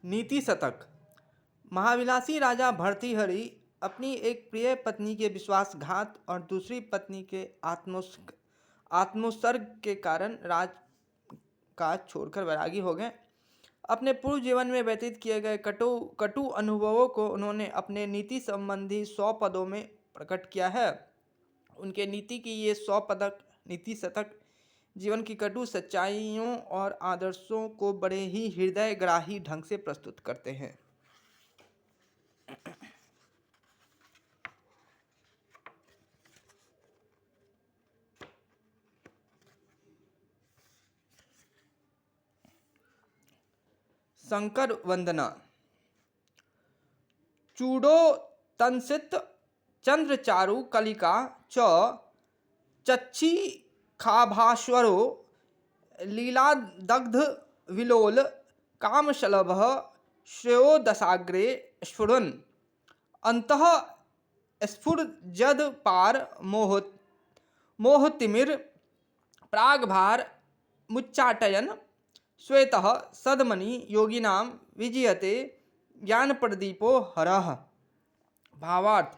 नीति शतक। महाविलासी राजा भर्तृहरि अपनी एक प्रिय पत्नी के विश्वासघात और दूसरी पत्नी के आत्मोत्सर्ग के कारण राजकाज छोड़कर वैरागी हो गए। अपने पूर्व जीवन में व्यतीत किए गए कटु कटु अनुभवों को उन्होंने अपने नीति संबंधी 100 पदों में प्रकट किया है। उनके नीति की ये 100 पदक नीति शतक जीवन की कटु सच्चाइयों और आदर्शों को बड़े ही हृदयग्राही ढंग से प्रस्तुत करते हैं। शंकर वंदना। चूड़ो तंसित चंद्रचारु कलिका च चच्छी खाभास्वरो लीलादग्ध विलोल कामशलभ श्रेयो दशाग्रे स्फुरन् अंतः स्फुरजद पार मोहतिमिर प्रागभार मुच्चाटयन श्वेतः सदमणि योगिनां विजयते ज्ञान प्रदीपो हरः। भावार्थ।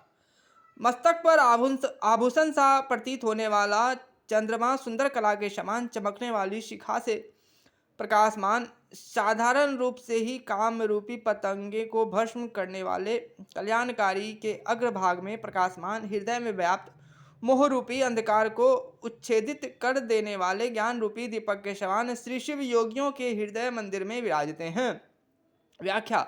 मस्तक पर आभूषण सा प्रतीत होने वाला चंद्रमा सुंदर कला के समान चमकने वाली शिखा से प्रकाशमान, साधारण रूप से ही काम रूपी पतंगे को भस्म करने वाले कल्याणकारी के अग्रभाग में प्रकाशमान, हृदय में व्याप्त मोह रूपी अंधकार को उच्छेदित कर देने वाले ज्ञान रूपी दीपक के समान श्री शिव योगियों के हृदय मंदिर में विराजते हैं। व्याख्या।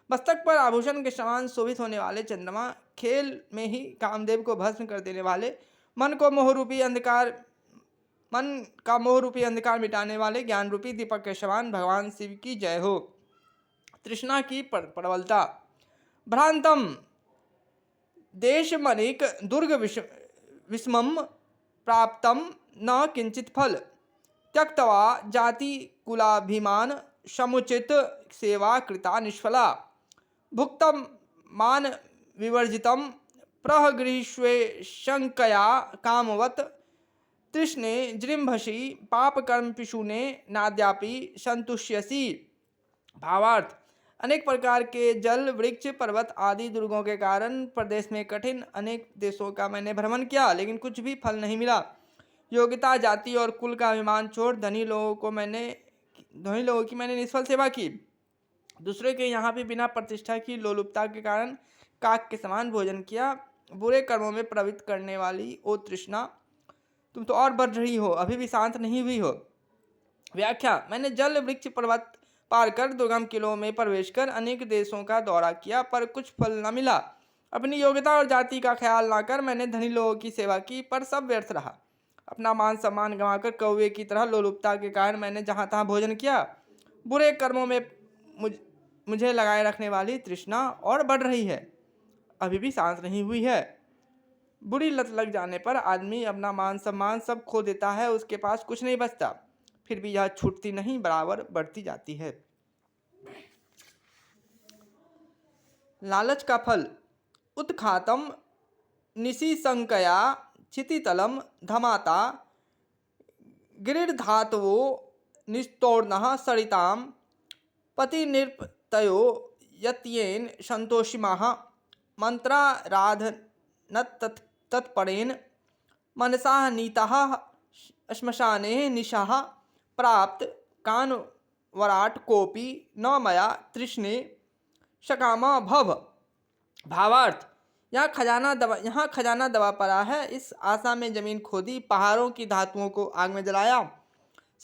मस्तक पर आभूषण के समान शोभित होने वाले चंद्रमा खेल में ही कामदेव को भस्म कर देने वाले, मन का मोह रूपी अंधकार मिटाने वाले ज्ञान रूपी दीपक के समान भगवान शिव की जय हो। तृष्णा की प्रबलता। भ्रांतम देशमनिक दुर्ग विषमम प्राप्तम न किंचित फल त्यक्तवा जाति कुलाभिमान समुचित सेवा कृता निष्फला भुक्तम मान विवर्जितम प्रहगृह्ष्वे शंकया कामवत तृष्णे जृंभसी पाप कर्म पिशुने नाद्यापि संतुष्यसी। भावार्थ। अनेक प्रकार के जल, वृक्ष, पर्वत आदि दुर्गों के कारण प्रदेश में कठिन अनेक देशों का मैंने भ्रमण किया, लेकिन कुछ भी फल नहीं मिला। योग्यता, जाति और कुल का अभिमान छोड़ धनी लोगों की मैंने निष्फल सेवा की। दूसरे के यहाँ भी बिना प्रतिष्ठा की लोलुपता के कारण काक के समान भोजन किया। बुरे कर्मों में प्रवृत्त करने वाली ओ तृष्णा, तुम तो और बढ़ रही हो, अभी भी शांत नहीं हुई हो। व्याख्या। मैंने जल, वृक्ष, पर्वत पार कर दुर्गम किलों में प्रवेश कर अनेक देशों का दौरा किया, पर कुछ फल न मिला। अपनी योग्यता और जाति का ख्याल न कर मैंने धनी लोगों की सेवा की, पर सब व्यर्थ रहा। अपना मान सम्मान गंवाकर कौवे की तरह लोलुपता के कारण मैंने जहाँ तहाँ भोजन किया। बुरे कर्मों में मुझे लगाए रखने वाली तृष्णा और बढ़ रही है, अभी भी शांत नहीं हुई है। बुरी लत लग जाने पर आदमी अपना मान सम्मान सब खो देता है, उसके पास कुछ नहीं बचता। फिर भी यह छूटती नहीं, बराबर बढ़ती जाती है। लालच का फल। उत्खातम निशिशंकया क्षितितलम धमाता गिरिर्धातवो निस्तोर्णः सरिताम पतिनिर्पतयो यत्येन संतोषिमाः मंत्राराधनतत्परेण मनसा नीताः श्मशाने निशाः प्राप्त कानवराट कोपि न मया तृष्णे शकामा भव। भावार्थ। यहाँ खजाना दबा पड़ा है। इस आशा में जमीन खोदी, पहाड़ों की धातुओं को आग में जलाया,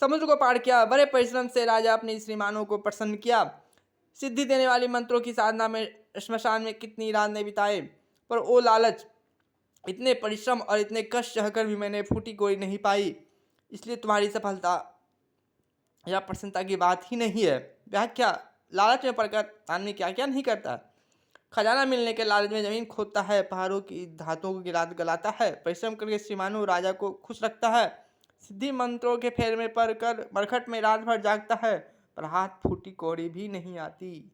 समुद्र को पार किया। बड़े परिश्रम से राजा अपने श्रीमानों को प्रसन्न किया। सिद्धि देने वाली मंत्रों की साधना में श्मशान में कितनी रात ने बिताए, पर ओ लालच, इतने परिश्रम और इतने कष्ट सहकर भी मैंने फूटी कोई नहीं पाई, इसलिए तुम्हारी सफलता या प्रसन्नता की बात ही नहीं है। व्याख्या। लालच में पड़कर आदमी क्या क्या नहीं करता। खजाना मिलने के लालच में जमीन खोदता है, पहाड़ों की धातुओं को गलाता है, परिश्रम करके श्रीमानु राजा को खुश रखता है, सिद्धि मंत्रों के फेर में पड़ कर मरखट में रात भर जागता है, पर हाथ फूटी कौड़ी भी नहीं आती।